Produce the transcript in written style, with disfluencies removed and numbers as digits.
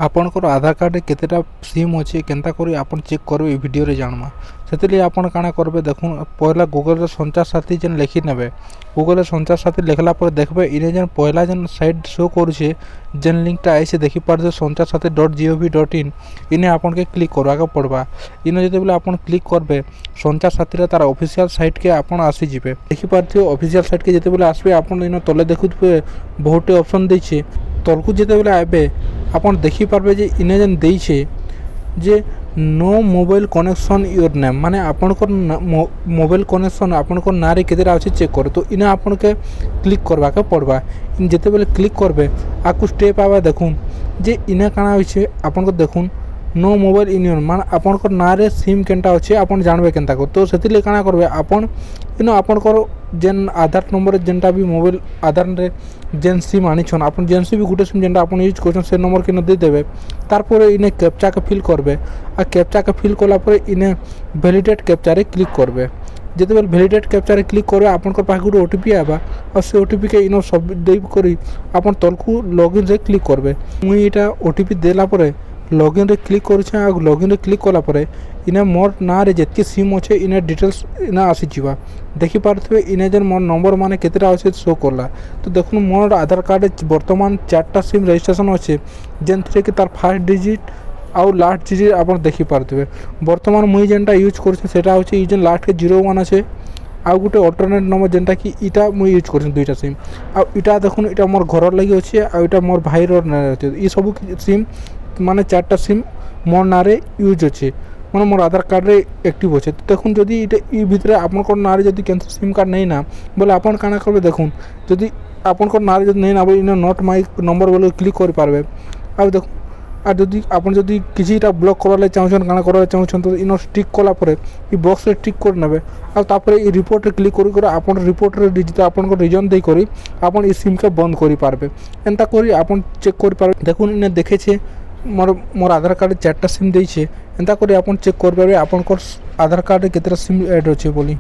आपणकर आधार card केतेटा SIM अच्छे केन्ता करी आपन चेक करबे वीडियो रे जानमा सेतली आपन काना करबे देखुन पहला गूगल रे संचार साथी जेन लिखि नेबे गूगल रे संचार साथी लिखला पर देखबे इने जेन पहला जेन साइट शो करूछे जेन लिंकटा आइसे देखि पारजे संचार साथी.gov.in इने आपन के क्लिक करबा के पड़बा। इने जते बेले आपन क्लिक करबे संचार साथी रे तार ऑफिशियल साइट के आपन आसी जिबे देखि पारथियो ऑफिशियल साइट के जते बेले आसबे आपन इनो तले देखुथबे बहुते ऑप्शन दैछे तलकु जते बेले आबे आपन देखि पारबे जे इने जेन दैछे जे no mobile connection your name माने आपनकर मोबाइल कनेक्शन आपनकर ना रे केतेरा अछि चेक कर तो इने आपन के क्लिक करबा के पड़बा। इन जते बेले क्लिक करबे आकु स्टेप आबा देखुन जे इने काना होइछे आपन को देखुन नो मोबाइल इन योर मान आपनकर ना रे सिम केनटा अछि आपन जानबे केनता को तो सेतिले काना करबे आपन इनो आपनकर जेन आधार नंबर जेनटा भी मोबाइल आधार रे जेन सिम आनी छन आपन जेन से भी गुटे सिम जेनटा आपन यूज करछन से नंबर के न दे देबे तारपरे इने कैप्चा के फिल करबे आ कैप्चा के फिल करला परे इने वैलिडेट कैप्चा रे क्लिक करबे जते बेल वैलिडेट कैप्चा रे क्लिक करबे आपनकर पाखे गुटे ओटीपी आबा और से ओटीपी के इनो सब देब करी आपन तलकु लॉगिन रे क्लिक करबे मुई एटा ओटीपी देला परे लॉगिन रे क्लिक करूछे आ लॉगिन रे क्लिक कला परे इने मोर ना रे जेतके सिम अच्छे इने डिटेल्स इना आसी जिबा देखि पारथबे इने जेन मोर नंबर माने केतेटा अच्छे शो करला तो देखुन मोर आधार कार्ड वर्तमान 4टा सिम रजिस्ट्रेशन अच्छे जेन थरे कि तार फर्स्ट डिजिट आउ लास्ट डिजिट आपन देखि पारथबे वर्तमान मुई जेनटा यूज करछे सेटा होचे ई जेन लास्ट के 01 अच्छे आउ गुटे अल्टरनेट नंबर जेनटा कि इटा मुई यूज करछे दुईटा सिम आ इटा देखुन इटा मोर घर लागि अच्छे आ इटा मोर भाई रो ना अच्छे ई सब सिम माने 4टा सिम मोर ना रे यूज अच्छे মানে মোর আধার কার্ডে অ্যাক্টিভ আছে তো দেখুন যদি এটা এই ভিতরে আপনার নারে যদি ক্যান্সেল সিম কার্ড নেই না বলে আপন কানা করবে দেখুন যদি আপনার নারে যদি নেই না বলে ইনো নট মাই নম্বর বলে ক্লিক করে পারবে আর দেখুন আর যদি আপন যদি কিছুটা ব্লক করালে চাহুছন কানা করালে চাহুছন তো ইনো টিক কলা পরে এই বক্সে টিক করে নেবে আর তারপরে এই রিপোর্টে ক্লিক করি করে আপন রিপোর্টরে ডিজিটাল আপনার রিজন দেই করি আপন এই সিমকে বন্ধ করি পারবে এন্তা করি আপন চেক করি পারবে দেখুন ইনে দেখেছে मोर मोर आधार कार्ड 4टा सिम देइछे एंता करे आपन चेक कर पारे आपन आधार कार्ड केतेटा सिम ऐड होचे बोली।